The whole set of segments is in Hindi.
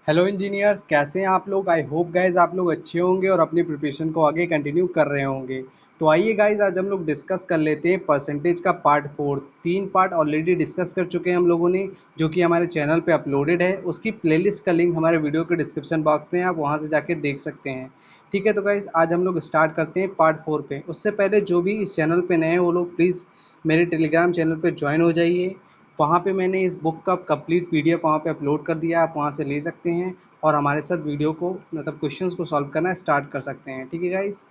हेलो इंजीनियर्स, कैसे हैं आप लोग। आई होप गाइज आप लोग अच्छे होंगे और अपनी प्रिपरेशन को आगे कंटिन्यू कर रहे होंगे। तो आइए गाइज, आज हम लोग डिस्कस कर लेते हैं परसेंटेज का पार्ट 4। 3 पार्ट ऑलरेडी डिस्कस कर चुके हैं हम लोगों ने, जो कि हमारे चैनल पे अपलोडेड है। उसकी प्लेलिस्ट का लिंक हमारे वीडियो के डिस्क्रिप्शन बॉक्स में है, आप वहाँ से जाके देख सकते हैं। ठीक है, तो गाइज आज हम लोग स्टार्ट करते हैं पार्ट 4 पे। उससे पहले जो भी इस चैनल पर नए हैं वो लोग प्लीज़ मेरे टेलीग्राम चैनल पर ज्वाइन हो जाइए। वहाँ पे मैंने इस बुक का कंप्लीट पीडीएफ वहाँ पे अपलोड कर दिया है, आप वहाँ से ले सकते हैं और हमारे साथ वीडियो को मतलब क्वेश्चंस को सॉल्व करना स्टार्ट कर सकते हैं। ठीक है गाइस,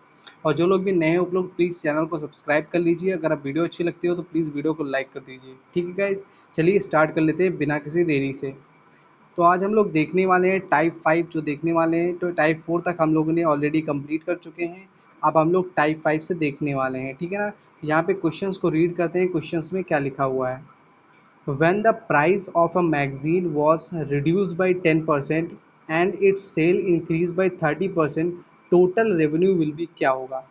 और जो लोग भी नए हैं वो लोग प्लीज़ चैनल को सब्सक्राइब कर लीजिए। अगर आप वीडियो अच्छी लगती हो तो प्लीज़ वीडियो को लाइक कर दीजिए। ठीक है गाइस, चलिए स्टार्ट कर लेते हैं बिना किसी देरी से। तो आज हम लोग देखने वाले हैं टाइप 5 जो देखने वाले हैं। तो टाइप 4 तक हम लोगों ने ऑलरेडी कंप्लीट कर चुके हैं। अब हम लोग टाइप 5 से देखने वाले हैं, ठीक है ना। यहाँ पे क्वेश्चंस को रीड करते हैं, क्वेश्चंस में क्या लिखा हुआ है। When the price of a magazine was reduced by 10% and its sale increased by 30%, total revenue will be क्या होगा।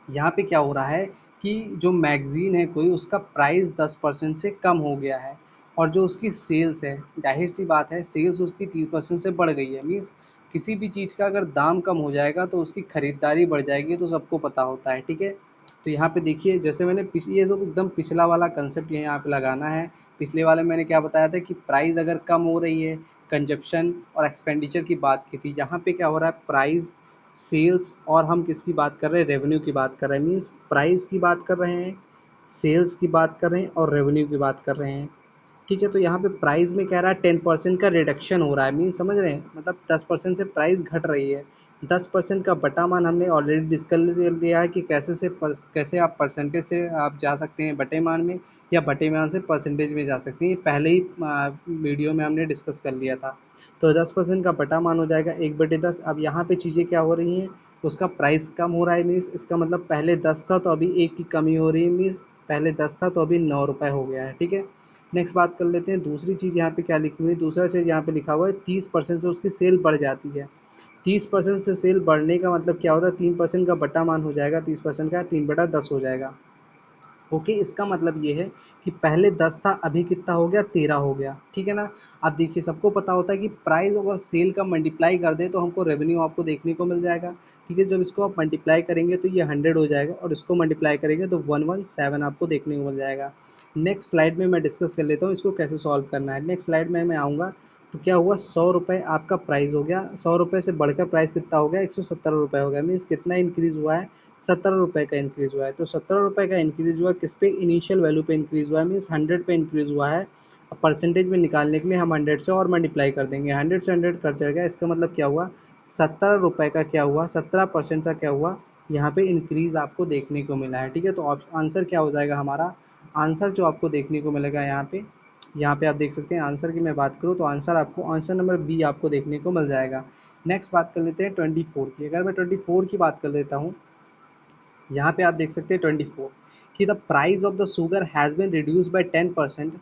यहाँ पे क्या हो रहा है कि जो मैगज़ीन है कोई, उसका प्राइस 10% से कम हो गया है और जो उसकी सेल्स है, जाहिर सी बात है सेल्स उसकी 30% से बढ़ गई है। मीन्स किसी भी चीज़ का अगर दाम कम हो जाएगा तो उसकी ख़रीदारी बढ़ जाएगी, तो सबको पता होता है। ठीक है, तो यहाँ पे देखिए, जैसे मैंने ये तो एकदम पिछला वाला कंसेप्ट यहाँ पे लगाना है। पिछले वाले में मैंने क्या बताया था कि प्राइस अगर कम हो रही है, कंजप्शन और एक्सपेंडिचर की बात की थी। यहाँ पे क्या हो रहा है, प्राइस, सेल्स और हम किसकी बात कर रहे हैं, रेवेन्यू की बात कर रहे हैं। मीन्स प्राइस की बात कर रहे हैं, सेल्स की बात कर रहे हैं और रेवेन्यू की बात कर रहे हैं। ठीक है, तो यहाँ पे प्राइस में कह रहा है 10% का रिडक्शन हो रहा है। मीन्स समझ रहे हैं, मतलब 10% से प्राइस घट रही है। 10% का बटा मान हमने ऑलरेडी डिस्कस लिया है कि कैसे आप परसेंटेज से आप जा सकते हैं बटे मान में, या बटे मान से परसेंटेज में जा सकते हैं। पहले ही वीडियो में हमने डिस्कस कर लिया था। तो 10% का बटा मान हो जाएगा 1/10। अब यहाँ पे चीज़ें क्या हो रही हैं, उसका प्राइस कम हो रहा है। मीन्स इसका मतलब पहले 10 था तो अभी 1 की कमी हो रही है। मीन्स पहले 10 था तो अभी 9 रुपये हो गया है। ठीक है, नेक्स्ट बात कर लेते हैं। दूसरी चीज़ यहाँ पे क्या लिखी हुई है, दूसरा चीज़ यहाँ पे लिखा हुआ है 30% से उसकी सेल बढ़ जाती है। 30% से सेल बढ़ने का मतलब क्या होता है, 3% का बटा मान हो जाएगा। 30% का 3/10 हो जाएगा। ओके, इसका मतलब ये है कि पहले 10 था, अभी कितना हो गया, 13 हो गया। ठीक है ना। अब देखिए, सबको पता होता है कि प्राइस अगर सेल का मल्टीप्लाई कर दें तो हमको रेवेन्यू आपको देखने को मिल जाएगा। ठीक है, जब इसको आप मल्टीप्लाई करेंगे तो ये 100 हो जाएगा और इसको मल्टीप्लाई करेंगे तो 117 आपको देखने को मिल जाएगा। नेक्स्ट स्लाइड में मैं डिस्कस कर लेता हूँ इसको कैसे सॉल्व करना है। नेक्स्ट स्लाइड में मैं आऊँगा। तो क्या हुआ, 100 रुपये आपका प्राइस हो गया। 100 रुपये से बढ़कर प्राइस कितना हो गया, 170 रुपये हो गया। मीन्स कितना इंक्रीज़ हुआ है, 17 रुपये का इंक्रीज़ हुआ है। तो 17 रुपये का इंक्रीज़ हुआ किस पे, इनिशियल वैल्यू पे इंक्रीज़ हुआ है। मीन्स 100 पे इंक्रीज़ हुआ है। अब परसेंटेज में निकालने के लिए हम 100 से और मल्टीप्लाई कर देंगे। 100 से 100 कट जाएगा। इसका मतलब क्या हुआ, 17 रुपये का क्या हुआ, 17% का क्या हुआ, यहाँ पे इंक्रीज़ आपको देखने को मिला है। ठीक है, तो आंसर क्या हो जाएगा हमारा, आंसर जो आपको देखने को मिलेगा यहाँ पे आप देख सकते हैं। आंसर की मैं बात करूँ तो आंसर आपको, आंसर नंबर बी आपको देखने को मिल जाएगा। नेक्स्ट बात कर लेते हैं 24 की। अगर मैं 24 की बात कर लेता हूँ, यहाँ पे आप देख सकते हैं 24 कि the price of the sugar has been reduce by 10%,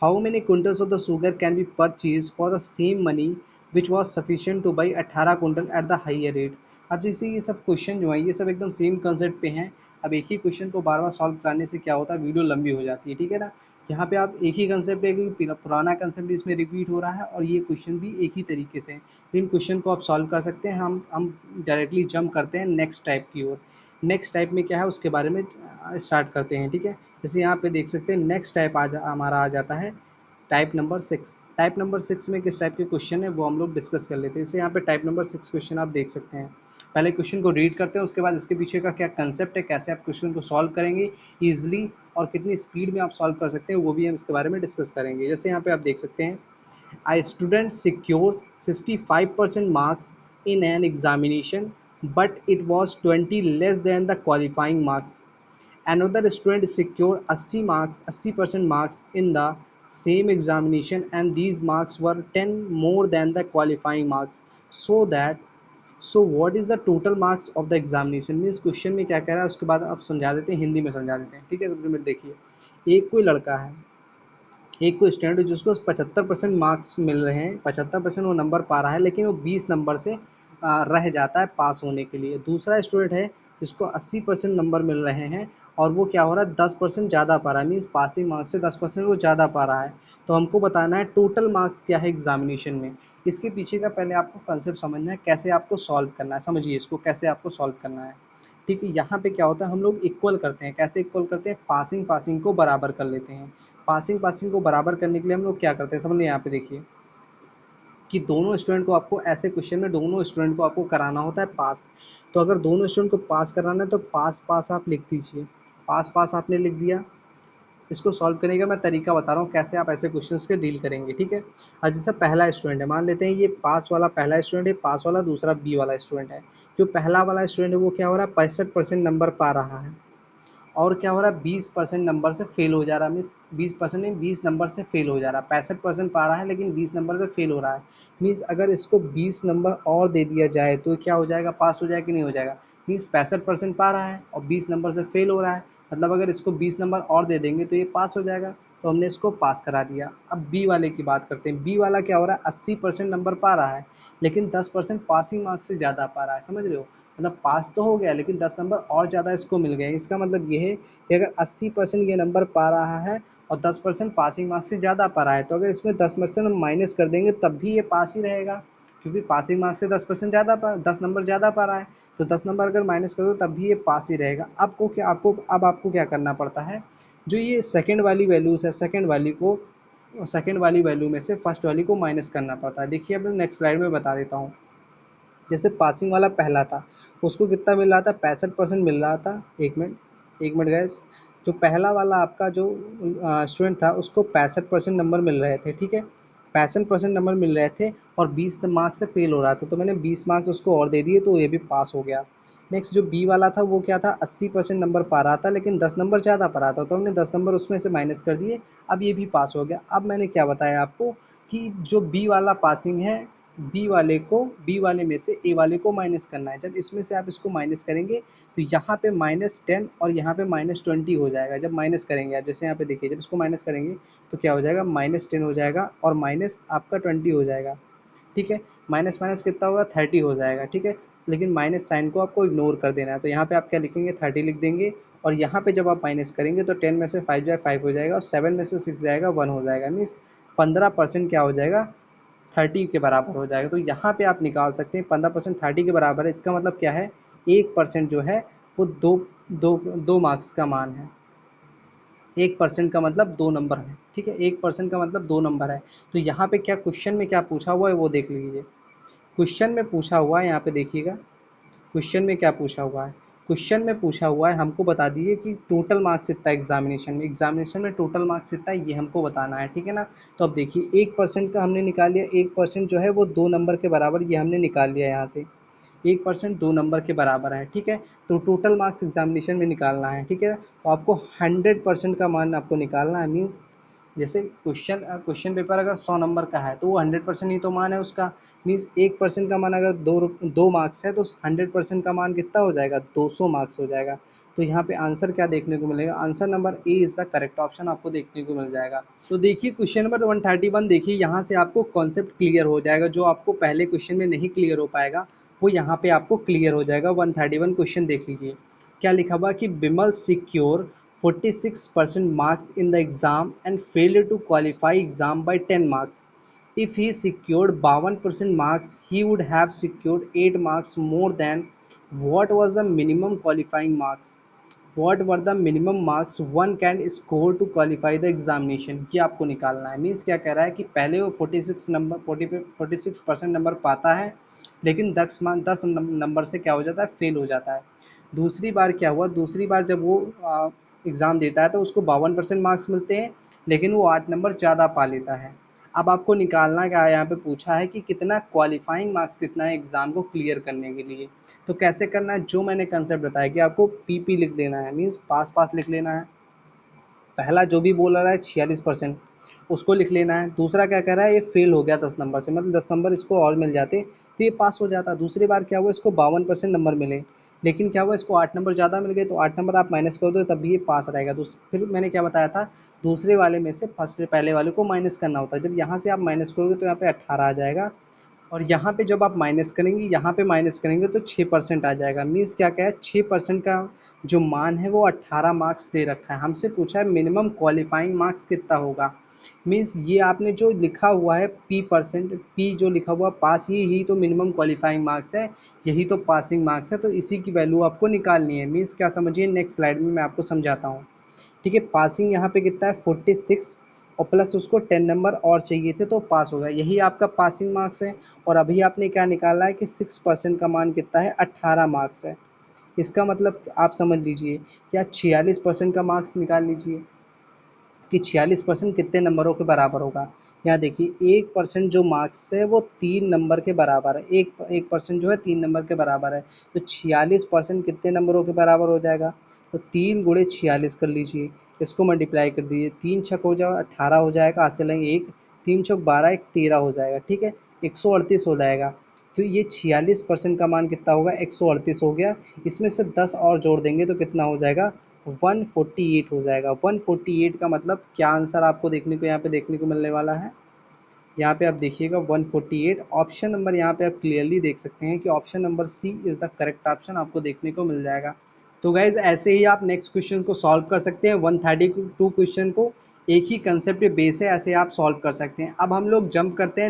how many quintals of the sugar can be purchase for the same money which was sufficient two by 18 quintal at the higher rate. अब जैसे ये सब क्वेश्चन जो है ये सब एकदम सेम कंसेप्ट पे हैं। अब एक ही क्वेश्चन को बार बार सॉल्व करने से क्या होता है, वीडियो लंबी हो जाती है। ठीक है ना। यहाँ पे आप एक ही कंसेप्ट है कि पुराना कंसेप्ट इसमें रिपीट हो रहा है और ये क्वेश्चन भी एक ही तरीके से है। इन क्वेश्चन को आप सॉल्व कर सकते हैं। हम डायरेक्टली जंप करते हैं नेक्स्ट टाइप की ओर। नेक्स्ट टाइप में क्या है उसके बारे में स्टार्ट करते हैं। ठीक है, जैसे यहाँ पे देख सकते हैं नेक्स्ट टाइप हमारा आ जाता है टाइप नंबर 6। टाइप नंबर 6 में किस टाइप के क्वेश्चन है वो हम लोग डिस्कस कर लेते हैं। जैसे यहाँ पे टाइप नंबर 6 क्वेश्चन आप देख सकते हैं। पहले क्वेश्चन को रीड करते हैं, उसके बाद इसके पीछे का क्या कंसेप्ट है, कैसे आप क्वेश्चन को सॉल्व करेंगे ईजिली और कितनी स्पीड में आप सॉल्व कर सकते हैं, वो भी हम इसके बारे में डिस्कस करेंगे। जैसे यहाँ पे आप देख सकते हैं, A student secures 65% marks in an examination, but it was 20 less than the qualifying marks. Another student secured 80% marks in the same examination, and these marks were 10 more than the qualifying marks. So what is the total marks of the examination? Means question में क्या कह रहा है उसके बाद आप समझा देते हैं, हिंदी में समझा देते हैं। ठीक है, सबसे पहले देखिए, एक कोई लड़का है, एक कोई स्टूडेंट है जिसको 75% मार्क्स मिल रहे हैं, 75% वो नंबर पा रहा है, लेकिन वो 20 नंबर से रह जाता है पास होने के लिए। दूसरा स्टूडेंट है जिसको 80% नंबर मिल रहे हैं और वो क्या हो रहा है 10% ज़्यादा पा रहा है, मीन्स पासिंग मार्क्स से 10% वो ज़्यादा पा रहा है। तो हमको बताना है टोटल मार्क्स क्या है एग्जामिनेशन में। इसके पीछे का पहले आपको कंसेप्ट समझना है, कैसे आपको सॉल्व करना है। समझिए इसको कैसे आपको सॉल्व करना है। ठीक है, यहाँ पे क्या होता है, हम लोग इक्वल करते हैं। कैसे इक्वल करते हैं, पासिंग पासिंग को बराबर कर लेते हैं। पासिंग पासिंग को बराबर करने के लिए हम लोग क्या करते हैं, समझिए यहाँ पे देखिए कि दोनों स्टूडेंट को आपको ऐसे क्वेश्चन में दोनों स्टूडेंट को आपको कराना होता है पास। तो अगर दोनों स्टूडेंट को पास कराना है तो पास पास आप लिख दीजिए। पास पास आपने लिख दिया। इसको सॉल्व करने का मैं तरीका बता रहा हूँ कैसे आप ऐसे क्वेश्चंस के डील करेंगे। ठीक है, आज जैसे पहला स्टूडेंट है, मान लेते हैं ये पास वाला पहला स्टूडेंट है, पास वाला दूसरा बी वाला स्टूडेंट है। जो पहला वाला स्टूडेंट है वो क्या हो रहा है 65% नंबर पा रहा है, और क्या हो रहा है 20% नंबर से फेल हो जा रहा है। मीन्स 20% नहीं, 20 नंबर से फेल हो जा रहा है। 65% पा रहा है लेकिन 20 नंबर से फेल हो रहा है। मीन्स अगर इसको 20 नंबर और दे दिया जाए तो क्या हो जाएगा, पास हो जाएगा कि नहीं हो जाएगा। मीन्स 65% पा रहा है और 20 नंबर से फेल हो रहा है, मतलब अगर इसको 20 नंबर और दे देंगे तो ये पास हो जाएगा। तो हमने इसको पास करा दिया। अब बी वाले की बात करते हैं। बी वाला क्या हो रहा है 80% नंबर पा रहा है लेकिन 10% पासिंग मार्क्स से ज़्यादा पा रहा है। समझ रहे हो, मतलब पास तो हो गया लेकिन 10 नंबर और ज़्यादा इसको मिल गए। इसका मतलब ये है कि अगर 80% ये नंबर पा रहा है और 10% पासिंग मार्क्स से ज़्यादा पा रहा है, तो अगर इसमें 10% हम माइनस कर देंगे तब भी ये पास ही रहेगा, क्योंकि पासिंग मार्क्स से 10% ज़्यादा 10 नंबर ज़्यादा पा रहा है। तो 10 नंबर अगर माइनस कर दो तब भी ये पास ही रहेगा। आपको क्या करना पड़ता है, जो ये सेकेंड वाली वैल्यूज़ है, सेकेंड वाली वैल्यू में से फर्स्ट वाली को माइनस करना पड़ता है। देखिए अब नेक्स्ट स्लाइड में बता देता हूँ। जैसे पासिंग वाला पहला था, उसको कितना मिल रहा था 65% मिल रहा था। एक मिनट गैस, जो पहला वाला आपका जो स्टूडेंट था उसको 65% नंबर मिल रहे थे। ठीक है, 65% नंबर मिल रहे थे और 20 मार्क्स से फेल हो रहा था, तो मैंने 20 मार्क्स उसको और दे दिए तो ये भी पास हो गया। नेक्स्ट जो बी वाला था वो क्या था 80% नंबर पा रहा था लेकिन 10 नंबर ज़्यादा पा रहा था, तो हमने 10 नंबर उसमें से माइनस कर दिए। अब ये भी पास हो गया। अब मैंने क्या बताया आपको कि जो बी वाला पासिंग है, बी वाले में से ए वाले को माइनस करना है। जब इसमें से आप इसको माइनस करेंगे तो यहाँ पे -10 और यहाँ पे -20 हो जाएगा। जब माइनस करेंगे आप, जैसे यहाँ पे देखिए, जब इसको माइनस करेंगे तो क्या हो जाएगा -10 हो जाएगा और माइनस आपका 20 हो जाएगा। ठीक है, माइनस माइनस कितना होगा 30 हो जाएगा। ठीक है, लेकिन माइनस साइन को आपको इग्नोर कर देना है। तो यहाँ पे आप क्या लिखेंगे 30 लिख देंगे, और यहाँ पे जब आप माइनस करेंगे तो 10 में से 5 जाए 5 हो जाएगा और 7 में से 6 जाएगा 1 हो जाएगा। मीन्स 15% क्या हो जाएगा 30 के बराबर हो जाएगा। तो यहाँ पे आप निकाल सकते हैं 15% 30 के बराबर है। इसका मतलब क्या है, 1% जो है वो दो मार्क्स का मान है। 1% का मतलब 2 नंबर है। ठीक है, 1% का मतलब 2 नंबर है। तो यहाँ पे क्या क्वेश्चन में क्या पूछा हुआ है वो देख लीजिए। क्वेश्चन में पूछा हुआ है, यहाँ पे देखिएगा क्वेश्चन में क्या पूछा हुआ है। क्वेश्चन में पूछा हुआ है, हमको बता दीजिए कि टोटल मार्क्स कितना है एग्जामिनेशन में टोटल मार्क्स कितना है ये हमको बताना है। ठीक है ना, तो अब देखिए 1% का हमने निकाल लिया। 1% जो है वो 2 नंबर के बराबर ये हमने निकाल लिया यहाँ से। 1% 2 नंबर के बराबर है। ठीक है, तो टोटल मार्क्स एग्जामिनेशन में निकालना है। ठीक है, तो आपको 100% का मान आपको निकालना है। मीन्स जैसे क्वेश्चन पेपर अगर 100 नंबर का है तो वो 100% ही तो मान है उसका। मीन्स 1% का मान अगर दो मार्क्स है तो 100% का मान कितना हो जाएगा 200 मार्क्स हो जाएगा। तो यहाँ पे आंसर क्या देखने को मिलेगा, answer number A is the correct option आपको देखने को मिल जाएगा। तो देखिए क्वेश्चन नंबर 131, देखिए यहाँ से आपको कॉन्सेप्ट क्लियर हो जाएगा। जो आपको पहले क्वेश्चन में नहीं क्लियर हो पाएगा वो यहाँ पे आपको क्लियर हो जाएगा। 131 क्वेश्चन देख लीजिए, क्या लिखा हुआ कि Bimal secure 46% marks in the exam and failed to qualify exam by 10 marks. If he secured 52% marks, he would have secured 8 marks more than what was the minimum qualifying marks. What were the minimum marks one can score to qualify the examination? ये आपको निकालना है। मीन्स क्या कह रहा है कि पहले वो 46% नंबर पाता है लेकिन 10 नंबर से क्या हो जाता है फेल हो जाता है। दूसरी बार क्या हुआ, दूसरी बार जब वो एग्ज़ाम देता है तो उसको 52% मार्क्स मिलते हैं लेकिन वो 8 नंबर ज़्यादा पा लेता है। अब आपको निकालना क्या है, यहाँ पे पूछा है कि कितना क्वालिफाइंग मार्क्स कितना है एग्ज़ाम को क्लियर करने के लिए। तो कैसे करना है, जो मैंने कंसेप्ट बताया कि आपको पीपी लिख देना है। मीन्स पास पास लिख लेना है। पहला जो भी बोल रहा है 46% उसको लिख लेना है। दूसरा क्या कह रहा है ये फेल हो गया 10 नंबर से, मतलब 10 नंबर इसको और मिल जाते तो ये पास हो जाता। दूसरी बार क्या हुआ इसको 52% नंबर मिले लेकिन क्या हुआ इसको 8 नंबर ज़्यादा मिल गए, तो 8 नंबर आप माइनस कर दो तब भी ये पास रहेगा। फिर मैंने क्या बताया था, दूसरे वाले में से पहले वाले को माइनस करना होता है। जब यहाँ से आप माइनस करोगे तो यहाँ पे 18 आ जाएगा और यहाँ पे जब आप माइनस करेंगे, यहाँ पे माइनस करेंगे तो 6% आ जाएगा। मीन्स क्या क्या है, 6% का जो मान है वो 18 मार्क्स दे रखा है। हमसे पूछा है मिनिमम क्वालिफाइंग मार्क्स कितना होगा। मीन्स ये आपने जो लिखा हुआ है P%, P जो लिखा हुआ पास, ही तो मिनिमम क्वालिफाइंग मार्क्स है, यही तो पासिंग मार्क्स है। तो इसी की वैल्यू आपको निकालनी है। मीन्स क्या समझिए, नेक्स्ट स्लाइड में मैं आपको समझाता हूँ। ठीक है, पासिंग यहाँ पे कितना है 46, और प्लस उसको 10 नंबर और चाहिए थे तो पास हो गया, यही आपका पासिंग मार्क्स है। और अभी आपने क्या निकाला है कि 6% का मान कितना है, 18 मार्क्स है। इसका मतलब आप समझ लीजिए कि आप 46% का मार्क्स निकाल लीजिए कि 46% कितने नंबरों के बराबर होगा। यहाँ देखिए 1% जो मार्क्स है वो 3 नंबर के बराबर है, एक परसेंट जो है 3 नंबर के बराबर है। तो 46% कितने नंबरों के बराबर हो जाएगा, तो 3 गुणे 46 कर लीजिए, इसको मल्टीप्लाई कर दीजिए, 3 छक हो जाएगा 18 हो जाएगा, आज से लेंगे एक, 3 चौक 12, एक 13 हो जाएगा। ठीक है, 138 हो जाएगा। तो ये 46% का मान कितना होगा, 138 हो गया। इसमें से 10 और जोड़ देंगे तो कितना हो जाएगा, 148 हो जाएगा। 148 का मतलब क्या आंसर आपको देखने को यहाँ पे देखने को मिलने वाला है, यहाँ पे आप देखिएगा 148। ऑप्शन नंबर यहाँ पे आप क्लियरली देख सकते हैं कि option number C is the correct option आपको देखने को मिल जाएगा। तो गाइज ऐसे ही आप नेक्स्ट क्वेश्चन को सॉल्व कर सकते हैं। 132 क्वेश्चन को एक ही कंसेप्ट पे बेस है, ऐसे आप सॉल्व कर सकते हैं। अब हम लोग जंप करते हैं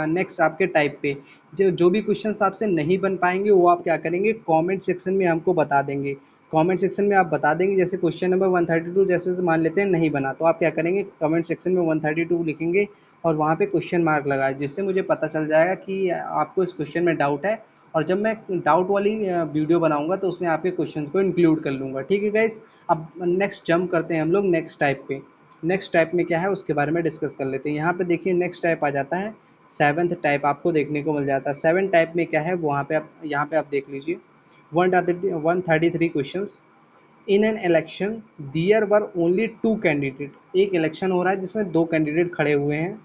नेक्स्ट आपके टाइप पे। जो भी क्वेश्चंस आपसे नहीं बन पाएंगे वो आप क्या करेंगे, कमेंट सेक्शन में हमको बता देंगे। कमेंट सेक्शन में आप बता देंगे, जैसे क्वेश्चन नंबर 132 जैसे मान लेते हैं नहीं बना, तो आप क्या करेंगे, कमेंट सेक्शन में 132 लिखेंगे और वहाँ पे क्वेश्चन मार्क लगाए, जिससे मुझे पता चल जाएगा कि आपको इस क्वेश्चन में डाउट है। और जब मैं डाउट वाली वीडियो बनाऊंगा तो उसमें आपके क्वेश्चन को इंक्लूड कर लूँगा। ठीक है गाइस, अब नेक्स्ट जंप करते हैं हम लोग नेक्स्ट टाइप पे। नेक्स्ट टाइप में क्या है उसके बारे में डिस्कस कर लेते हैं। यहाँ पे देखिए नेक्स्ट टाइप आ जाता है सेवन्थ टाइप, आपको देखने को मिल जाता है। सेवन टाइप में क्या है वहाँ पे आप यहाँ पे आप देख लीजिए 133 questions. In an election there were only two candidate. एक इलेक्शन हो रहा है जिसमें दो कैंडिडेट खड़े हुए हैं।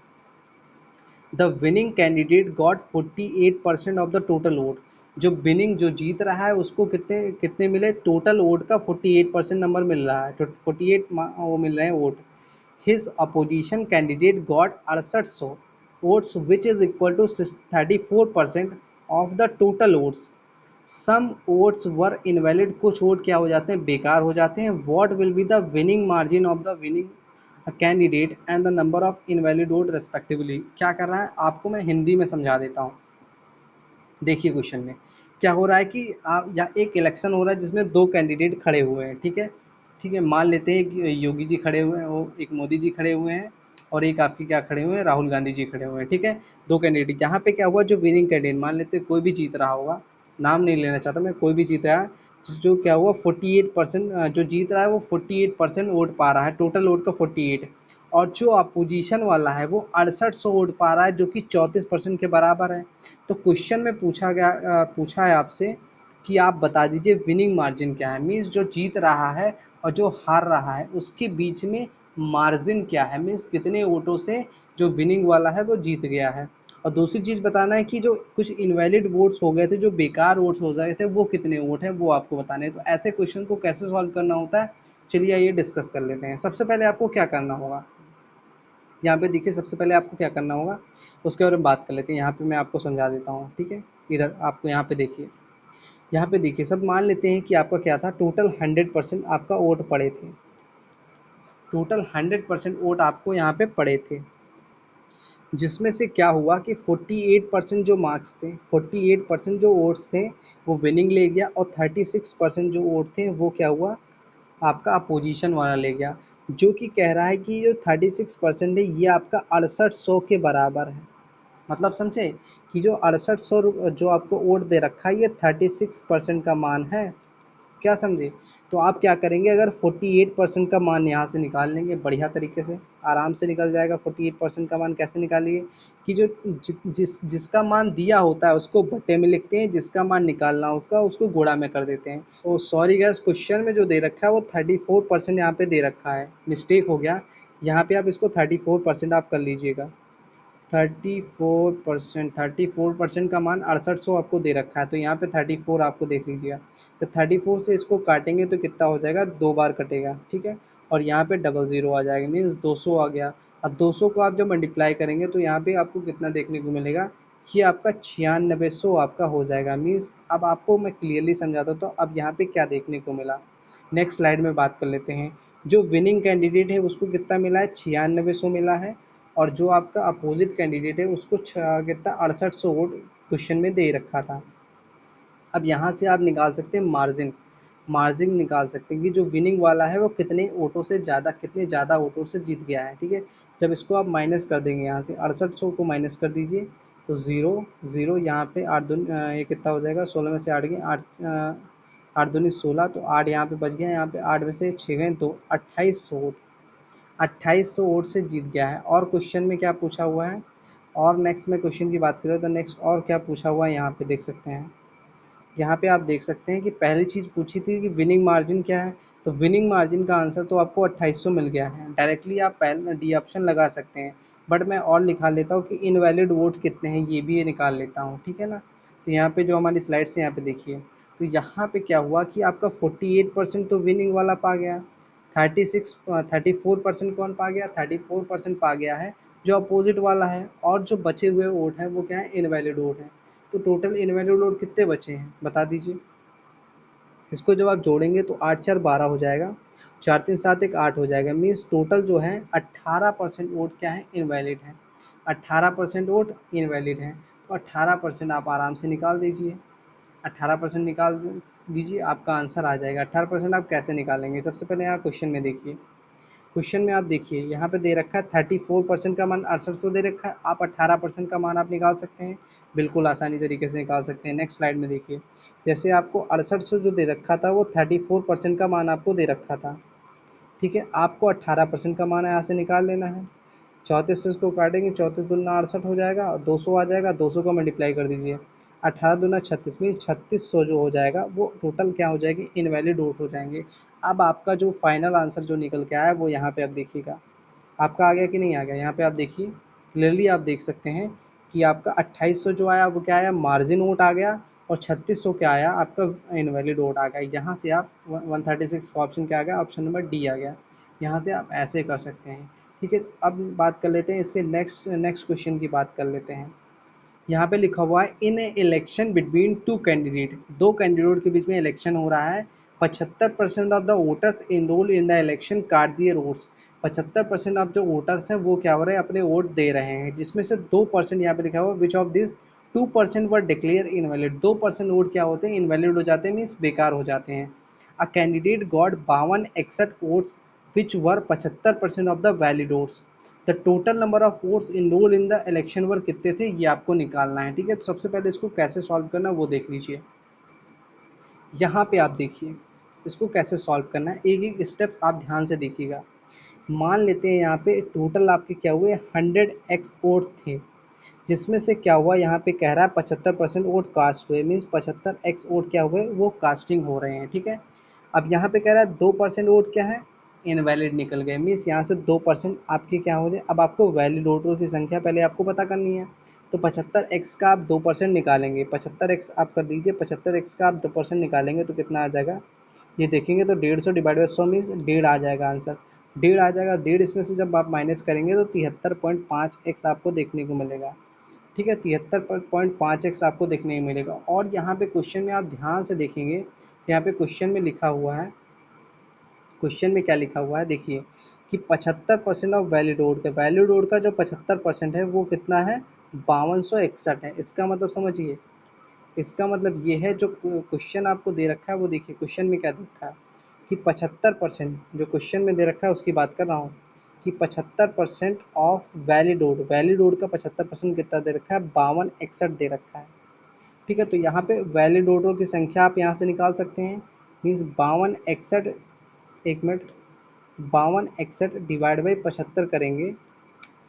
The winning candidate got 48% of the total vote. जो विनिंग जो जीत रहा है उसको कितने कितने मिले, टोटल वोट का 48% नंबर मिल रहा है, 48 वो मिल रहे हैं vote. His opposition candidate got 6800 votes which is equal to 34% of the total votes. Some votes were invalid, कुछ वोट क्या हो जाते हैं, बेकार हो जाते हैं। What will be the winning margin of the winning candidate and the number of invalid vote respectively. क्या कर रहा है आपको मैं हिंदी में समझा देता हूँ। देखिए क्वेश्चन में क्या हो रहा है कि आप या एक इलेक्शन हो रहा है जिसमें दो कैंडिडेट खड़े हुए हैं। ठीक है, ठीक है, मान लेते हैं कि योगी जी खड़े हुए हैं, वो एक मोदी जी खड़े हुए हैं, और एक आपके क्या खड़े हुए हैं, राहुल गांधी जी खड़े हुए हैं। ठीक है, दो कैंडिडेट। यहाँ पे क्या हुआ, जो विनिंग कैंडिडेट मान लेते हैं कोई भी जीत रहा होगा, नाम नहीं लेना चाहता मैं, कोई भी जीत रहा है, जो क्या हुआ 48%, जो जीत रहा है वो 48% वोट पा रहा है, टोटल वोट का 48। और जो अपोजिशन वाला है वो 6800 वोट पा रहा है, जो कि 34% के बराबर है। तो क्वेश्चन में पूछा है आपसे कि आप बता दीजिए विनिंग मार्जिन क्या है। मीन्स जो जीत रहा है और जो हार रहा है उसके बीच में मार्जिन क्या है, मीन्स कितने वोटों से जो विनिंग वाला है वो जीत गया है। और दूसरी चीज़ बताना है कि जो कुछ इनवैलिड वोट्स हो गए थे, जो बेकार वोट्स हो गए थे, वो कितने वोट हैं वो आपको बताने हैं। तो ऐसे क्वेश्चन को कैसे सॉल्व करना होता है, चलिए आइए डिस्कस कर लेते हैं। सबसे पहले आपको क्या करना होगा, यहाँ पे देखिए सबसे पहले आपको क्या करना होगा उसके बारे में बात कर लेते हैं। यहाँ पे मैं आपको समझा देता हूँ। ठीक है, इधर आपको यहाँ पे देखिए, यहाँ पे देखिए सब मान लेते हैं कि आपका क्या था, टोटल 100% आपका वोट पड़े थे। टोटल 100% वोट आपको यहाँ पे पड़े थे, जिसमें से क्या हुआ कि 48% जो मार्क्स थे, 48% जो वोट्स थे वो विनिंग ले गया, और 36% जो वोट थे वो क्या हुआ, आपका अपोजिशन वाला ले गया। जो कि कह रहा है कि जो 36% है ये आपका 6800 के बराबर है। मतलब समझे कि जो 6800 जो आपको वोट दे रखा है ये 36% का मान है। क्या समझे, तो आप क्या करेंगे, अगर 48% का मान यहाँ से निकाल लेंगे बढ़िया तरीके से, आराम से निकल जाएगा। 48% का मान कैसे निकालिए कि जो जिसका मान दिया होता है उसको बट्टे में लिखते हैं, जिसका मान निकालना होता है उसको गुणा में कर देते हैं। तो सॉरी गैस, क्वेश्चन में जो दे रखा है वो 34% यहाँ पे दे रखा है, मिस्टेक हो गया। यहाँ पे आप इसको 34% आप कर लीजिएगा। 34% का मान 6800 आपको दे रखा है, तो यहाँ पे 34 आपको देख लीजिएगा। तो 34 से इसको काटेंगे तो कितना हो जाएगा, दो बार कटेगा। ठीक है, और यहाँ पे डबल ज़ीरो आ जाएगा, मीन्स 200 आ गया। अब 200 को आप जब मल्टीप्लाई करेंगे तो यहाँ पे आपको कितना देखने को मिलेगा, ये आपका 9600 आपका हो जाएगा। मीन्स अब आपको मैं क्लियरली समझाता हूँ। तो अब यहाँ पे क्या देखने को मिला, नेक्स्ट स्लाइड में बात कर लेते हैं। जो विनिंग कैंडिडेट है उसको कितना मिला है, 9600 मिला है। और जो आपका अपोजिट कैंडिडेट है उसको कितना 6800 वोट क्वेश्चन में दे रखा था। अब यहाँ से आप निकाल सकते हैं मार्जिन, मार्जिन निकाल सकते हैं कि जो विनिंग वाला है वो कितने वोटों से ज़्यादा, कितने ज़्यादा वोटों से जीत गया है। ठीक है, जब इसको आप माइनस कर देंगे यहाँ से 6800 को माइनस कर दीजिए तो ज़ीरो ज़ीरो यहाँ पे आठ दूनी ये कितना हो जाएगा, 16 में से 8 गए, आठ दूनी 16, तो 8 यहाँ पे बच गया, यहाँ पे 8 में से 6 गए तो 2800, 2800 वोट से जीत गया है। और क्वेश्चन में क्या पूछा हुआ है, और नेक्स्ट में क्वेश्चन की बात करें तो नेक्स्ट और क्या पूछा हुआ है यहाँ पे देख सकते हैं। यहाँ पे आप देख सकते हैं कि पहली चीज़ पूछी थी कि विनिंग मार्जिन क्या है, तो विनिंग मार्जिन का आंसर तो आपको 2800 मिल गया है। डायरेक्टली आप पहले डी ऑप्शन लगा सकते हैं, बट मैं और लिखा लेता हूँ कि इनवैलिड वोट कितने हैं ये भी निकाल लेता हूँ। ठीक है ना, तो यहाँ पे जो हमारी स्लाइड्स हैं यहाँ पे देखिए, तो यहाँ पे क्या हुआ कि आपका 48% तो विनिंग वाला पा गया, 34% कौन पा गया, 34% पा गया है जो अपोजिट वाला है, और जो बचे हुए वोट हैं वो क्या है, इनवैलिड वोट हैं। तो टोटल इनवैलिड वोट कितने बचे हैं बता दीजिए। इसको जब आप जोड़ेंगे तो 8 4 12 हो जाएगा, 4 3 7 1 8 हो जाएगा। मीन्स टोटल जो है 18% वोट क्या है, इनवैलिड है। 18% वोट इनवैलिड है, तो 18% आप आराम से निकाल दीजिए। 18% निकाल दीजिए, आपका आंसर आ जाएगा। 18% आप कैसे निकालेंगे, सबसे पहले यहाँ क्वेश्चन में देखिए, क्वेश्चन में आप देखिए यहाँ पे दे रखा है 34% का मान 6800 दे रखा है, आप 18% का मान आप निकाल सकते हैं, बिल्कुल आसानी तरीके से निकाल सकते हैं। नेक्स्ट स्लाइड में देखिए, जैसे आपको 6800 जो दे रखा था वो 34% का मान आपको दे रखा था। ठीक है, आपको 18% का मान यहाँ से निकाल लेना है। 34 से इसको काटेंगे, 34 दूना 68 हो जाएगा और 200 आ जाएगा, 200 का मल्टीप्लाई कर दीजिए, 18 दूना 36 में 3600 जो हो जाएगा वो टोटल क्या हो जाएगी, इनवैलिड वोट हो जाएंगे। अब आपका जो फाइनल आंसर जो निकल के आया वो यहाँ पे आप देखिएगा, आपका आ गया कि नहीं आ गया। यहाँ पे आप देखिए क्लियरली आप देख सकते हैं कि आपका 2800 जो आया वो क्या आया, मार्जिन वोट आ गया, और 3600 क्या आया, आपका इनवैलिड वोट आ गया। यहाँ से आप 136 का ऑप्शन क्या आ गया, ऑप्शन नंबर डी आ गया। यहाँ से आप ऐसे कर सकते हैं। ठीक है, अब बात कर लेते हैं इसके नेक्स्ट नेक्स्ट क्वेश्चन की बात कर लेते हैं। यहाँ पे लिखा हुआ है in a election between two candidate, दो कैंडिडेट के बीच में इलेक्शन हो रहा है, 75% of the voters enrol in the election cast their votes. 75% of जो वोटर्स हैं वो क्या हो रहे हैं, अपने वोट दे रहे हैं, जिसमें से 2% यहाँ पे लिखा हुआ which of this 2% were declare invalid. 2% vote क्या होते हैं, इनवैलिड हो जाते हैं, मीन्स बेकार हो जाते हैं। A candidate got 52 votes which were 75% of the valid votes. The total number of votes enrol in the election were कितने थे, ये आपको निकालना है। ठीक है, तो सबसे पहले इसको कैसे सॉल्व करना है वो देख लीजिए। यहाँ पे आप देखिए इसको कैसे सॉल्व करना है, एक एक स्टेप्स आप ध्यान से देखिएगा। मान लेते हैं यहाँ पे टोटल आपके क्या हुए, 100x वोट थे, जिसमें से क्या हुआ, यहाँ पे कह रहा है 75% वोट कास्ट हुए, मीन्स 75x वोट क्या हुए, वो कास्टिंग हो रहे हैं। ठीक है, अब यहाँ पे कह रहा है 2% वोट क्या है, इनवैलिड निकल गए, मीन्स यहाँ से 2% आपके क्या हो जाए। अब आपको वैलिड वोटरों की संख्या पहले आपको पता करनी है, तो 75x का आप 2% निकालेंगे, 75x आप कर दीजिए, 75x का आप 2% निकालेंगे तो कितना आ जाएगा, ये देखेंगे तो 150 डिवाइड बाई 100 मीन्स 1.5 आ जाएगा आंसर, 1.5 आ जाएगा। 1.5 इसमें से जब आप माइनस करेंगे तो 73.5x आपको देखने को मिलेगा। ठीक है, 73.5x आपको देखने को मिलेगा। और यहाँ पे क्वेश्चन में आप ध्यान से देखेंगे, यहाँ पे क्वेश्चन में लिखा हुआ है, क्वेश्चन में क्या लिखा हुआ है देखिए कि 75% ऑफ वैलिड वोट का, वैलिड वोट का जो 75% है वो कितना है, 5261 है। इसका मतलब समझिए, इसका मतलब ये है जो क्वेश्चन आपको दे रखा है वो देखिए क्वेश्चन में क्या दे रखा है कि 75% जो क्वेश्चन में दे रखा है उसकी बात कर रहा हूँ कि 75% of valid vote, valid vote का 75% कितना दे रखा है, 5261 दे रखा है। ठीक है, तो यहाँ पे वैलिड वोटरों की संख्या आप यहाँ से निकाल सकते हैं, मीन्स 5261, एक मिनट, 5261 डिवाइड बाई 75 करेंगे,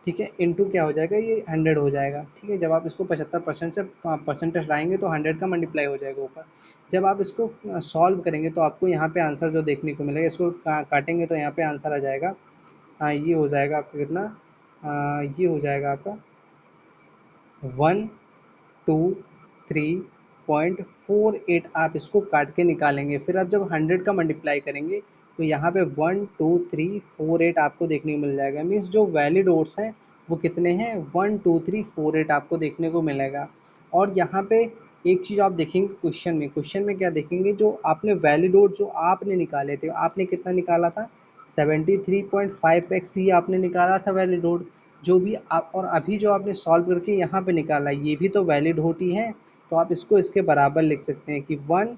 ठीक है, इनटू क्या हो जाएगा, ये 100 हो जाएगा। ठीक है, जब आप इसको 75% से परसेंटेज लाएंगे तो 100 का मल्टीप्लाई हो जाएगा ऊपर। जब आप इसको सॉल्व करेंगे तो आपको यहाँ पे आंसर जो देखने को मिलेगा, इसको काटेंगे तो यहाँ पे आंसर आ जाएगा, ये हो जाएगा आपका कितना, ये हो जाएगा आपका 123.48। आप इसको काट के निकालेंगे, फिर आप जब 100 का मल्टीप्लाई करेंगे तो यहाँ पे 12348 आपको देखने को मिल जाएगा। मीन्स जो वैलिड वोट्स हैं वो कितने हैं 1 2 3 4 8 आपको देखने को मिलेगा। और यहाँ पे एक चीज़ आप देखेंगे क्वेश्चन में क्या देखेंगे, जो आपने वैलिडोट जो आपने निकाले थे, आपने कितना निकाला था 73.5x ही आपने निकाला था वैलिडोट। जो भी आप और अभी जो आपने सॉल्व करके यहाँ पे निकाला ये भी तो वैलिडोट ही है। तो आप इसको इसके बराबर लिख सकते हैं कि 1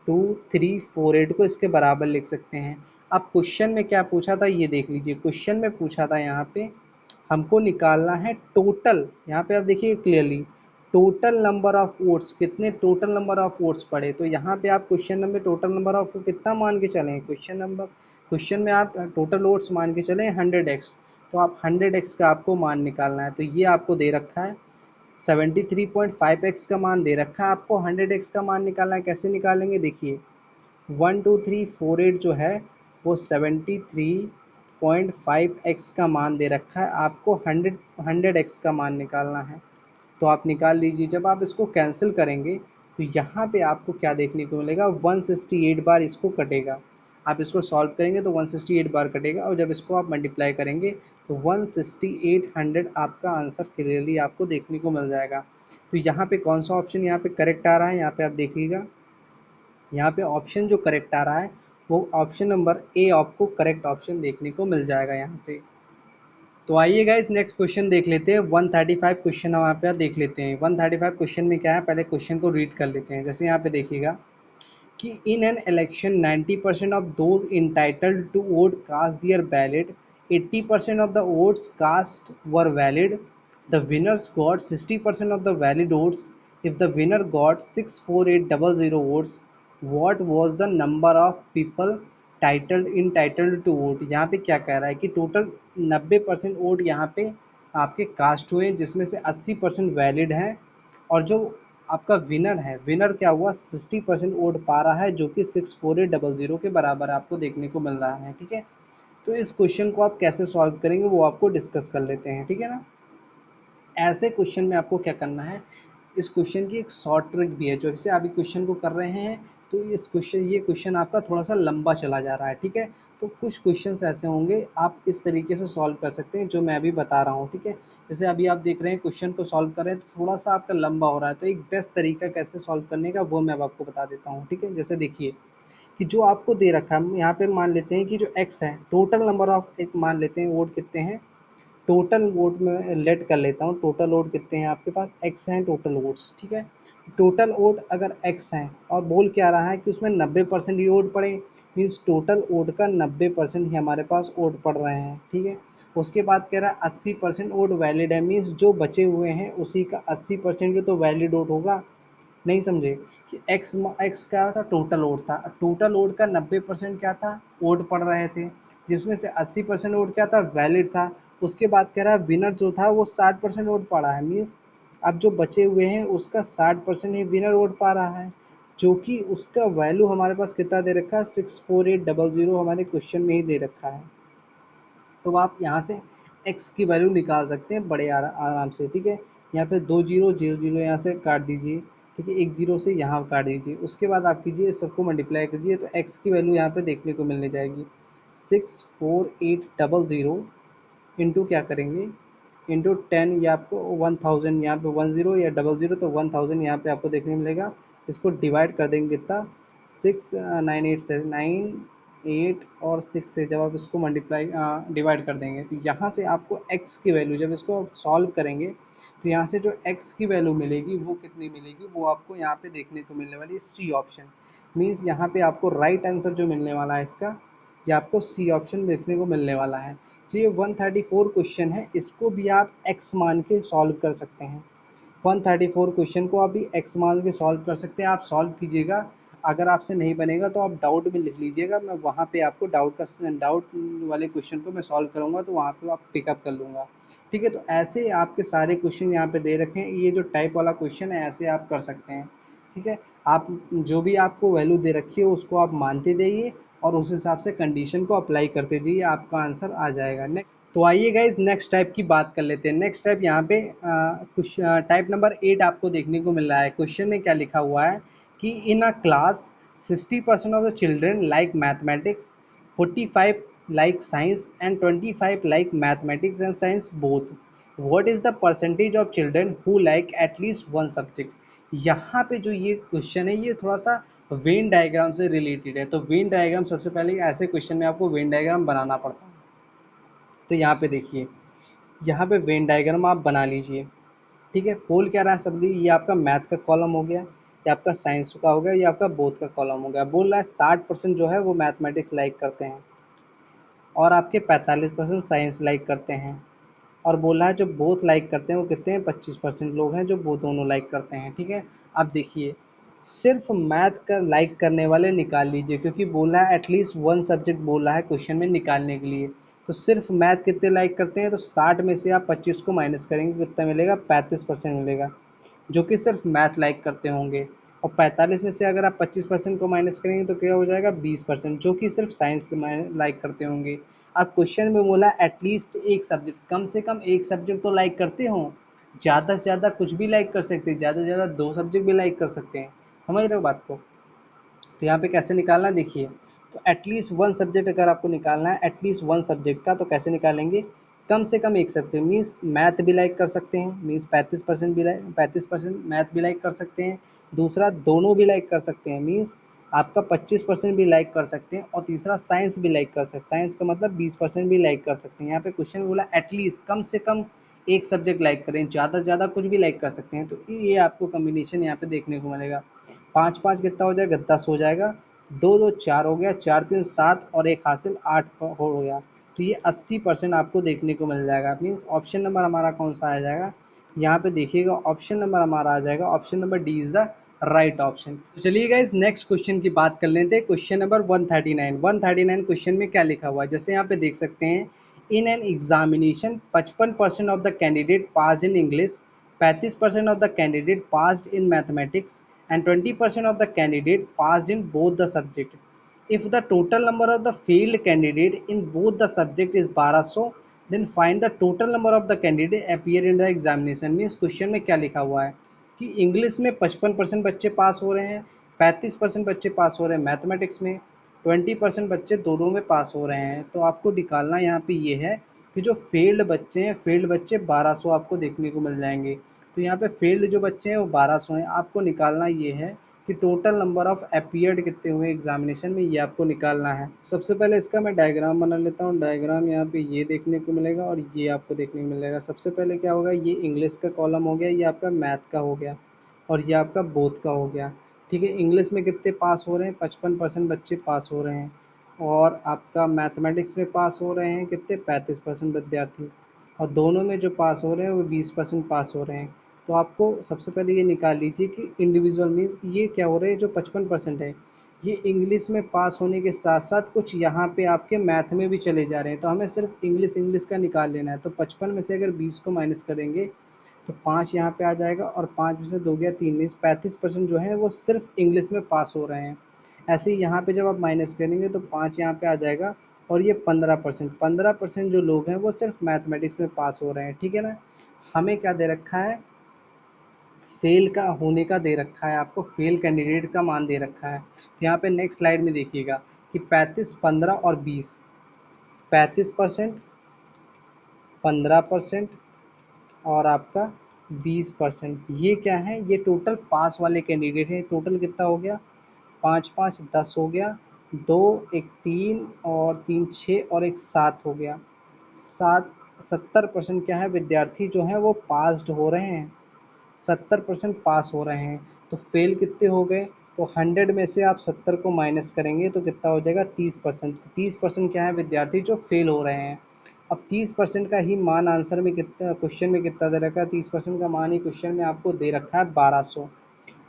2 3 4 8 को इसके बराबर लिख सकते हैं। अब क्वेश्चन में क्या पूछा था ये देख लीजिए। क्वेश्चन में पूछा था यहाँ पे हमको निकालना है टोटल, यहाँ पे आप देखिए clearly total number of votes, कितने टोटल नंबर ऑफ वोट्स पड़े। तो यहाँ पे आप question number total number of कितना मान के चलें, क्वेश्चन में आप टोटल वोट्स मान के चलें 100x। तो आप 100x का आपको मान निकालना है। तो ये आपको दे रखा है 73.5x का मान दे रखा है आपको, 100x का मान निकालना है। कैसे निकालेंगे देखिए 1 2 3 4 8 जो है वो 73.5x का मान दे रखा है आपको, 100x का मान निकालना है। तो आप निकाल लीजिए। जब आप इसको कैंसिल करेंगे तो यहाँ पे आपको क्या देखने को मिलेगा 168 बार इसको कटेगा। आप इसको सॉल्व करेंगे तो 168 बार कटेगा, और जब इसको आप मल्टीप्लाई करेंगे तो 168 आपका आंसर क्लियरली आपको देखने को मिल जाएगा। तो यहाँ पे कौन सा ऑप्शन यहाँ पे करेक्ट आ रहा है, यहाँ पे आप देखिएगा, यहाँ पे ऑप्शन जो करेक्ट आ रहा है वो ऑप्शन नंबर ए आपको करेक्ट ऑप्शन देखने को मिल जाएगा यहाँ से। तो आइए गाइस नेक्स्ट क्वेश्चन देख लेते हैं। 135 क्वेश्चन हम यहाँ पे देख लेते हैं। 135 क्वेश्चन में क्या है, पहले क्वेश्चन को रीड कर लेते हैं। जैसे यहाँ पे देखिएगा कि in an election 90% of those entitled to vote cast their ballot, 80% of the votes cast were valid, the winners got 60% of the valid votes, if the winner got 64800 votes, what was the number of people titled to vote. यहाँ पे क्या कह रहा है कि टोटल 90% वोट यहाँ पे आपके कास्ट हुए, जिसमें से 80% वैलिड हैं, और जो आपका विनर है, विनर क्या हुआ 60% वोट पा रहा है, जो कि 64800 के बराबर आपको देखने को मिल रहा है। ठीक है, तो इस क्वेश्चन को आप कैसे सॉल्व करेंगे वो आपको डिस्कस कर लेते हैं। ठीक है ना, ऐसे क्वेश्चन में आपको क्या करना है, इस क्वेश्चन की एक शॉर्ट ट्रिक भी है। जो जैसे अभी क्वेश्चन को कर रहे हैं तो ये क्वेश्चन आपका थोड़ा सा लंबा चला जा रहा है। ठीक है, तो कुछ क्वेश्चंस ऐसे होंगे आप इस तरीके से सॉल्व कर सकते हैं जो मैं अभी बता रहा हूँ। ठीक है, जैसे अभी आप देख रहे हैं क्वेश्चन को सॉल्व कर रहे हैं तो थोड़ा सा आपका लंबा हो रहा है, तो एक बेस्ट तरीका कैसे सॉल्व करने का वो मैं अब आपको बता देता हूँ। ठीक है, जैसे देखिए कि जो आपको दे रखा है यहाँ पे मान लेते हैं कि जो x है टोटल नंबर ऑफ, एक मान लेते हैं वोट कितने हैं, टोटल वोट में लेट कर लेता हूँ, टोटल वोट कितने हैं आपके पास x हैं टोटल वोट्स। ठीक है, टोटल वोट अगर x हैं और बोल क्या रहा है कि उसमें 90% ही वोट पड़े, मीन्स टोटल वोट का 90% ही हमारे पास वोट पड़ रहे हैं। ठीक है, उसके बाद कह रहा है 80% वोट वैलिड है, मीन्स जो बचे हुए हैं उसी का 80% जो तो वैलिड वोट होगा। नहीं समझे कि एक्स क्या था, टोटल वोट था, टोटल वोट का 90% क्या था, वोट पड़ रहे थे, जिसमें से 80% वोट क्या था, वैलिड था। उसके बाद कह रहा है विनर जो था वो 60% वोट पा रहा है, मीन्स अब जो बचे हुए हैं उसका 60% ही विनर वोट पा रहा है, जो कि उसका वैल्यू हमारे पास कितना दे रखा है 64800 हमारे क्वेश्चन में ही दे रखा है। तो आप यहाँ से x की वैल्यू निकाल सकते हैं बड़े आराम से। ठीक है, यहाँ पे 2 जीरो 0 0 यहाँ से काट दीजिए। ठीक है, एक जीरो से यहाँ काट दीजिए, उसके बाद आप कीजिए सबको मल्टीप्लाई कीजिए तो x की वैल्यू यहाँ पे देखने को मिलने जाएगी 64800 इंटू क्या करेंगे, इंटू 10 या आपको 1000, यहाँ पे 10 या 00 तो 1000 यहाँ पे आपको देखने मिलेगा। इसको डिवाइड कर देंगे कितना 698 से 98 और 6 से जब आप इसको मल्टीप्लाई डिवाइड कर देंगे तो यहाँ से आपको x की वैल्यू जब इसको सॉल्व करेंगे तो यहाँ से जो x की वैल्यू मिलेगी वो कितनी मिलेगी, वो आपको यहाँ पे देखने को मिलने वाली है सी ऑप्शन। मीन्स यहाँ पे आपको राइट आंसर जो मिलने वाला है इसका, ये आपको सी ऑप्शन देखने को मिलने वाला है। तो ये 134 क्वेश्चन है, इसको भी आप x मान के सॉल्व कर सकते हैं। 134 क्वेश्चन को आप भी x मान के सॉल्व कर सकते हैं। आप सॉल्व कीजिएगा, अगर आपसे नहीं बनेगा तो आप डाउट में लिख लीजिएगा, मैं वहाँ पे आपको डाउट वाले क्वेश्चन को मैं सॉल्व करूँगा तो वहाँ पे आप पिकअप कर लूँगा। ठीक है, तो ऐसे आपके सारे क्वेश्चन यहाँ पे दे रखे हैं, ये जो टाइप वाला क्वेश्चन है ऐसे आप कर सकते हैं। ठीक है, आप जो भी आपको वैल्यू दे रखी है उसको आप मानते जाइए और उस हिसाब से कंडीशन को अप्लाई करते जाइए, आपका आंसर आ जाएगा। नेक्स्ट तो आइए गाइज नेक्स्ट टाइप की बात कर लेते हैं। नेक्स्ट टाइप यहाँ पे कुछ टाइप नंबर 8 आपको देखने को मिल रहा है। क्वेश्चन में क्या लिखा हुआ है कि in a class 60% of the children like mathematics, 45 like science and 25 like mathematics and science both, what is the percentage of children who like at least one subject. यहाँ पे जो ये क्वेश्चन है ये थोड़ा सा वेन डायग्राम से रिलेटेड है। तो वेन डायग्राम सबसे पहले ऐसे क्वेश्चन में आपको वेन डायग्राम बनाना पड़ता है। तो यहाँ पे देखिए, यहाँ पे वेन डायग्राम आप बना लीजिए। ठीक है, बोल क्या रहा है सब्जी, ये आपका मैथ का कॉलम हो गया, ये आपका साइंस का हो गया, ये आपका बोथ का कॉलम हो गया। बोल रहा है 60% जो है वो मैथमेटिक्स लाइक करते हैं और आपके 45% साइंस लाइक करते हैं। और बोला है जो बोथ लाइक करते हैं वो कितने हैं, 25% लोग हैं जो वो दोनों लाइक करते हैं। ठीक है, अब देखिए सिर्फ मैथ का लाइक करने वाले निकाल लीजिए, क्योंकि बोला है एटलीस्ट वन सब्जेक्ट बोला है क्वेश्चन में निकालने के लिए। तो सिर्फ मैथ कितने लाइक करते हैं, तो 60 में से आप 25 को माइनस करेंगे कितना मिलेगा, 35% मिलेगा, जो कि सिर्फ मैथ लाइक करते होंगे। और 45 में से अगर आप 25% को माइनस करेंगे तो क्या हो जाएगा, 20%, जो कि सिर्फ साइंस लाइक करते होंगे। अब क्वेश्चन में बोला एटलीस्ट एक सब्जेक्ट, कम से कम एक सब्जेक्ट तो लाइक करते हो, ज़्यादा से ज़्यादा कुछ भी लाइक कर सकते हैं, ज़्यादा से ज़्यादा 2 सब्जेक्ट भी लाइक कर सकते हैं। समझ रहे हो बात को। तो यहाँ पे कैसे निकालना है देखिए, तो एटलीस्ट वन सब्जेक्ट अगर आपको निकालना है एटलीस्ट वन सब्जेक्ट का, तो कैसे निकालेंगे, कम से कम एक सब्जेक्ट मीन्स मैथ भी लाइक कर सकते हैं, मीन्स 35% भी लाइक, 35% मैथ भी लाइक कर सकते हैं। दूसरा दोनों भी लाइक कर सकते हैं, मीन्स आपका 25% भी लाइक कर सकते हैं। और तीसरा साइंस भी लाइक कर सकते हैं, साइंस का मतलब 20% भी लाइक कर सकते हैं। यहाँ पे क्वेश्चन बोला एटलीस्ट कम से कम एक सब्जेक्ट लाइक करें, ज़्यादा से ज़्यादा कुछ भी लाइक कर सकते हैं। तो ये आपको कम्बिनेशन यहाँ पे देखने को मिलेगा। 5 5 कितना हो जाएगा, 10 हो जाएगा, 2 2 4 हो गया, 4 3 7 और एक हासिल 8 हो गया। तो ये 80% आपको देखने को मिल जाएगा। मीन्स ऑप्शन नंबर हमारा कौन सा आ जाएगा, यहाँ पे देखिएगा ऑप्शन नंबर हमारा आ जाएगा, option number D is the right option. तो चलिए गाइस नेक्स्ट क्वेश्चन की बात कर लेते हैं। क्वेश्चन नंबर 139 क्वेश्चन में क्या लिखा हुआ है, जैसे यहाँ पे देख सकते हैं, in an examination 55% of the candidate pass in English, 35% of the candidate passed in mathematics and 20% of the candidate passed in both the subject. If the total number of the failed candidate in both the subject is 1200, then find the total number of the candidate appear in the examination। Means question में क्या लिखा हुआ है कि इंग्लिश में 55% बच्चे पास हो रहे हैं, 35% बच्चे पास हो रहे हैं मैथमेटिक्स में, 20% बच्चे दोनों में पास हो रहे हैं। तो आपको निकालना यहाँ पे ये है कि जो फेल्ड बच्चे हैं, फेल्ड बच्चे 1200 आपको देखने को मिल जाएंगे। तो यहाँ पे फेल्ड जो बच्चे हैं वो 1200 हैं। आपको निकालना ये है कि टोटल नंबर ऑफ अपीयर्ड कितने हुए एग्जामिनेशन में, ये आपको निकालना है। सबसे पहले इसका मैं डायग्राम बना लेता हूँ। डायग्राम यहाँ पे ये देखने को मिलेगा और ये आपको देखने को मिलेगा। सबसे पहले क्या होगा, ये इंग्लिश का कॉलम हो गया, ये आपका मैथ का हो गया और ये आपका बोथ का हो गया। ठीक है, इंग्लिश में कितने पास हो रहे हैं, 55% बच्चे पास हो रहे हैं। और आपका मैथमेटिक्स में पास हो रहे हैं कितने, 35% विद्यार्थी। और दोनों में जो पास हो रहे हैं वो 20% पास हो रहे हैं। तो आपको सबसे पहले ये निकाल लीजिए कि इंडिविजुअल मीन्स ये क्या हो रहे हैं, जो 55% है ये इंग्लिश में पास होने के साथ साथ कुछ यहाँ पे आपके मैथ में भी चले जा रहे हैं। तो हमें सिर्फ इंग्लिश का निकाल लेना है। तो 55 में से अगर 20 को माइनस करेंगे तो 5 यहाँ पे आ जाएगा और 5 में से 2 गया 3, मीन्स 35% जो है वो सिर्फ इंग्लिश में पास हो रहे हैं। ऐसे ही यहाँ पे जब आप माइनस करेंगे तो 5 यहाँ पे आ जाएगा और ये 15% जो लोग हैं वो सिर्फ मैथमेटिक्स में पास हो रहे हैं। ठीक है ना, हमें क्या दे रखा है, फेल का होने का दे रखा है, आपको फेल कैंडिडेट का मान दे रखा है। तो यहाँ पे नेक्स्ट स्लाइड में देखिएगा कि 35, 15 और 20, 35%, 15% और आपका 20%, ये क्या है, ये टोटल पास वाले कैंडिडेट हैं। टोटल कितना हो गया, 5 5 10 हो गया, 2 1 3 और 3 6 और एक 7 हो गया। 70% क्या है, विद्यार्थी जो हैं वो पास्ड हो रहे हैं, 70% पास हो रहे हैं। तो फेल कितने हो गए, तो 100 में से आप 70 को माइनस करेंगे तो कितना हो जाएगा, 30%। तो 30% क्या है, विद्यार्थी जो फेल हो रहे हैं। अब 30% का ही मान आंसर में कितना, क्वेश्चन में कितना दे रखा है, 30% का मान ही क्वेश्चन में आपको दे रखा है 1200।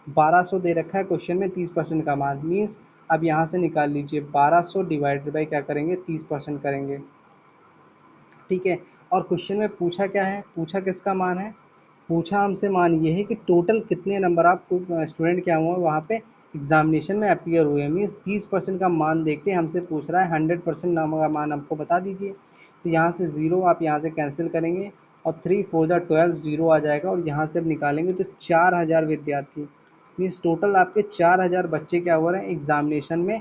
1200 दे रखा है क्वेश्चन में 30% का मान, मीन्स अब यहाँ से निकाल लीजिए 1200 डिवाइडेड बाई क्या करेंगे, 30% करेंगे। ठीक है, और क्वेश्चन में पूछा क्या है, पूछा किसका मान है, पूछा हमसे मान ये है कि टोटल कितने नंबर आप स्टूडेंट क्या हुए वहाँ पे एग्जामिनेशन में अपीयर हुए। मीन्स 30% का मान देख के हमसे पूछ रहा है 100% का मान हमको बता दीजिए। तो यहाँ से 0 आप यहाँ से कैंसिल करेंगे और 3 4 12 0 आ जाएगा और यहाँ से अब निकालेंगे तो 4000 विद्यार्थी, मीन्स टोटल आपके 4000 बच्चे क्या हो रहे हैं एग्जामिनेशन में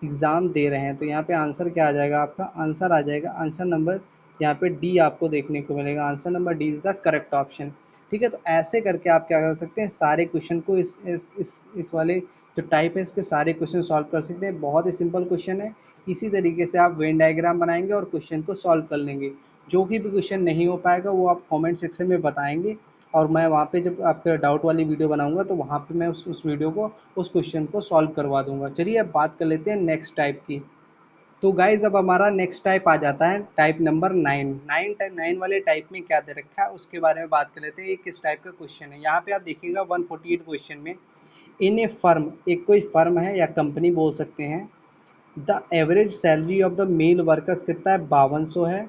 एग्ज़ाम दे रहे हैं। तो यहाँ पे आंसर क्या आ जाएगा, आपका आंसर आ जाएगा, आंसर नंबर यहाँ पे डी आपको देखने को मिलेगा। Answer number D is the correct option. ठीक है, तो ऐसे करके आप क्या कर सकते हैं, सारे क्वेश्चन को इस वाले जो टाइप है इसके सारे क्वेश्चन सॉल्व कर सकते हैं। बहुत ही सिंपल क्वेश्चन है। इसी तरीके से आप वेन डायग्राम बनाएंगे और क्वेश्चन को सॉल्व कर लेंगे। जो भी क्वेश्चन नहीं हो पाएगा वो आप कमेंट सेक्शन में बताएंगे, और मैं वहाँ पे जब आपका डाउट वाली वीडियो बनाऊंगा तो वहाँ पे मैं उस वीडियो को, उस क्वेश्चन को सॉल्व करवा दूंगा। चलिए अब बात कर लेते हैं नेक्स्ट टाइप की। तो गाइज अब हमारा नेक्स्ट टाइप आ जाता है टाइप नंबर 9 वाले टाइप में क्या दे रखा है उसके बारे में बात कर लेते हैं। ये किस टाइप का क्वेश्चन है, यहाँ पे आप देखिएगा 148 क्वेश्चन में, इन ए फर्म, एक कोई फर्म है या कंपनी बोल सकते हैं, the average salary of the male workers कितना है, 5200 है,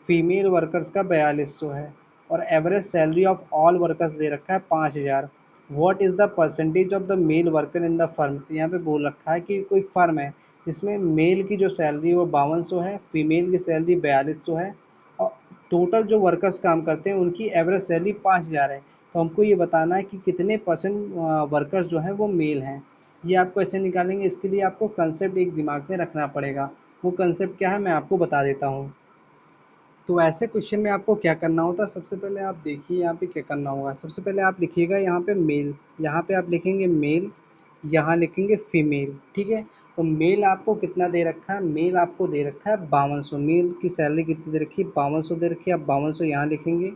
फीमेल वर्कर्स का 4200 है, और average salary of all workers दे रखा है 5000। What is the percentage of the male worker in the firm. तो यहाँ पे बोल रखा है कि कोई फर्म है जिसमें मेल की जो सैलरी है वो 5200 है, फीमेल की सैलरी 4200 है, और टोटल जो वर्कर्स काम करते हैं उनकी एवरेज सैलरी 5000 है। तो हमको ये बताना है कि कितने परसेंट वर्कर्स जो हैं वो मेल हैं। ये आपको ऐसे निकालेंगे, इसके लिए आपको कंसेप्ट एक दिमाग में रखना पड़ेगा। वो कंसेप्ट क्या है मैं आपको बता देता हूँ। तो ऐसे क्वेश्चन में आपको क्या करना होता है, सबसे पहले आप देखिए यहाँ पे क्या करना होगा। सबसे पहले आप लिखिएगा यहाँ पे मेल, यहाँ पे आप लिखेंगे मेल, यहाँ लिखेंगे फीमेल। ठीक है, तो मेल आपको कितना दे रखा है, मेल आपको दे रखा है 5200। मेल की सैलरी कितनी दे रखी है, 5200 दे रखी है। आप 5200 यहाँ लिखेंगे।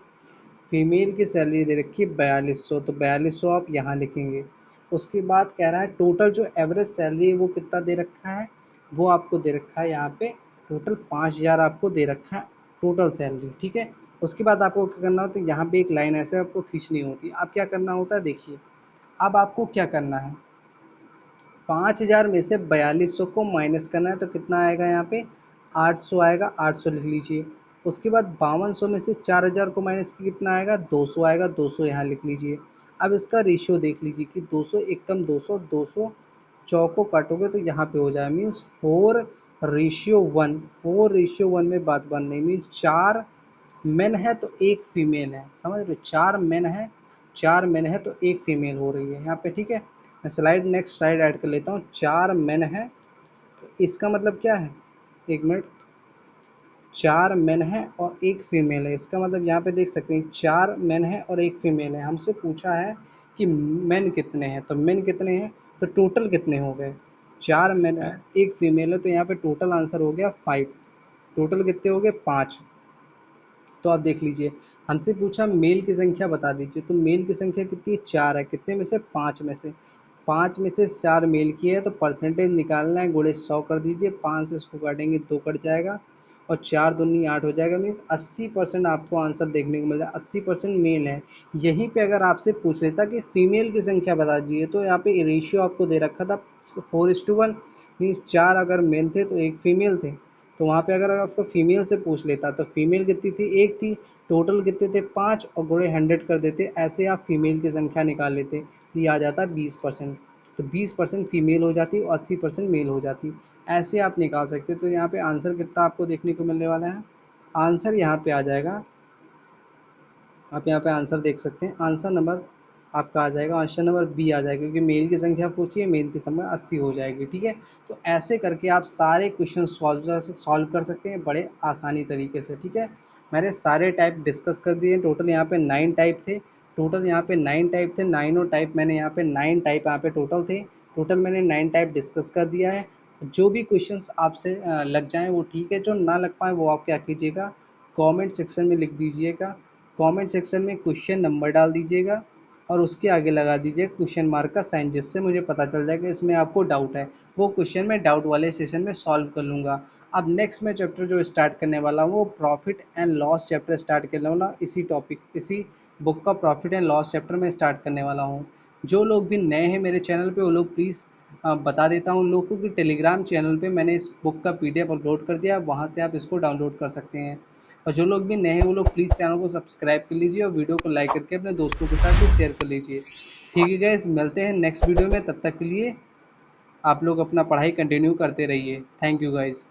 फीमेल की सैलरी दे रखी है 4200, तो 4200 आप यहाँ लिखेंगे। उसके बाद कह रहा है टोटल जो एवरेज सैलरी है वो कितना दे रखा है, वो आपको दे रखा है यहाँ पे टोटल 5000 आपको दे रखा है टोटल सैलरी। ठीक है, उसके बाद आपको क्या करना होता है, यहाँ पे एक लाइन ऐसे आपको खींचनी होती है। अब क्या करना होता है देखिए, अब आपको क्या करना है, 5000 में से 4200 को माइनस करना है, तो कितना आएगा यहाँ पे 800 आएगा, 800 लिख लीजिए। उसके बाद 5200 में से 4000 को माइनस की कितना आएगा, 200 आएगा, 200 यहाँ लिख लीजिए। अब इसका रेशियो देख लीजिए कि 200 एक कम 200, 200 चौको काटोगे तो यहाँ पे हो जाए मीन्स 4:1। 4:1 में बात बन रही मीन्स 4 मेन है तो एक फीमेल है, समझ रहे हो, 4 मेन है, 4 मेन है तो एक फीमेल हो रही है यहाँ पे। ठीक है, मैं नेक्स्ट स्लाइड ऐड कर लेता हूँ। 4 मेन है तो इसका मतलब क्या है, एक मिनट, 4 मेन है और एक फीमेल है, इसका मतलब यहाँ पे देख सकते हैं 4 मेन है और एक फीमेल है। हमसे पूछा है कि मेन कितने हैं, तो मेन कितने हैं, तो टोटल कितने हो गए, 4 मेन है एक फीमेल है, तो यहाँ पे टोटल आंसर हो गया 5। टोटल कितने हो गए 5। तो आप देख लीजिए, हमसे पूछा मेल की संख्या बता दीजिए, तो मेल की संख्या कितनी है, 4 है, कितने में से, 5 में से। 5 में से 4 मेल की है तो परसेंटेज निकालना है, गुणे 100 कर दीजिए, 5 से इसको काटेंगे 2 कट जाएगा, और 4 दूनी 8 हो जाएगा। मीन्स 80% आपको आंसर देखने को मिल जाए, 80% मेल है। यहीं पे अगर आपसे पूछ लेता कि फीमेल की संख्या बता दीजिए, तो यहाँ पे रेशियो आपको दे रखा था 4:1, मीन्स 4 अगर मेल थे तो एक फीमेल थे। तो वहाँ पे अगर आपको फीमेल से पूछ लेता तो फीमेल कितनी थी, एक थी, टोटल कितने थे 5, और गुणे 100 कर देते, ऐसे आप फीमेल की संख्या निकाल लेते, ये आ जाता 20%। तो 20% फीमेल हो जाती और 80% मेल हो जाती, ऐसे आप निकाल सकते। तो यहाँ पे आंसर कितना आपको देखने को मिलने वाला है, आंसर यहाँ पे आ जाएगा, आप यहाँ पे आंसर देख सकते हैं, आंसर नंबर आपका आ जाएगा, ऑप्शन नंबर बी आ जाएगा, क्योंकि मेल की संख्या पूछी है, मेल की संख्या 80 हो जाएगी। ठीक है, तो ऐसे करके आप सारे क्वेश्चन सॉल्व कर सकते हैं बड़े आसानी तरीके से। ठीक है, मैंने सारे टाइप डिस्कस कर दिए, टोटल यहाँ पे 9 टाइप थे, टोटल यहाँ पे 9 टाइप थे, 9 टाइप मैंने यहाँ पे 9 टाइप यहाँ पे टोटल थे, टोटल मैंने 9 टाइप डिस्कस कर दिया है। जो भी क्वेश्चंस आपसे लग जाएँ वो ठीक है, जो ना लग पाए वो आप क्या कीजिएगा, कमेंट सेक्शन में लिख दीजिएगा, कमेंट सेक्शन में क्वेश्चन नंबर डाल दीजिएगा, और उसके आगे लगा दीजिए क्वेश्चन मार्क का साइन, जिससे मुझे पता चल जाएगा इसमें आपको डाउट है। वो क्वेश्चन मैं डाउट वाले सेशन में सॉल्व कर लूँगा। अब नेक्स्ट मैं चैप्टर जो स्टार्ट करने वाला हूँ वो profit and loss chapter start करने वाला, इसी टॉपिक, इसी बुक का प्रॉफिट एंड लॉस चैप्टर में स्टार्ट करने वाला हूँ। जो लोग भी नए हैं मेरे चैनल पे वो लोग प्लीज़ बता देता हूँ उन लोगों को कि टेलीग्राम चैनल पे मैंने इस बुक का PDF अपलोड कर दिया, वहाँ से आप इसको डाउनलोड कर सकते हैं। और जो लोग भी नए हैं वो लोग प्लीज़ चैनल को सब्सक्राइब कर लीजिए और वीडियो को लाइक करके अपने दोस्तों के साथ भी शेयर कर लीजिए। ठीक है गाइस, मिलते हैं नेक्स्ट वीडियो में, तब तक के लिए आप लोग अपना पढ़ाई कंटिन्यू करते रहिए। Thank you guys.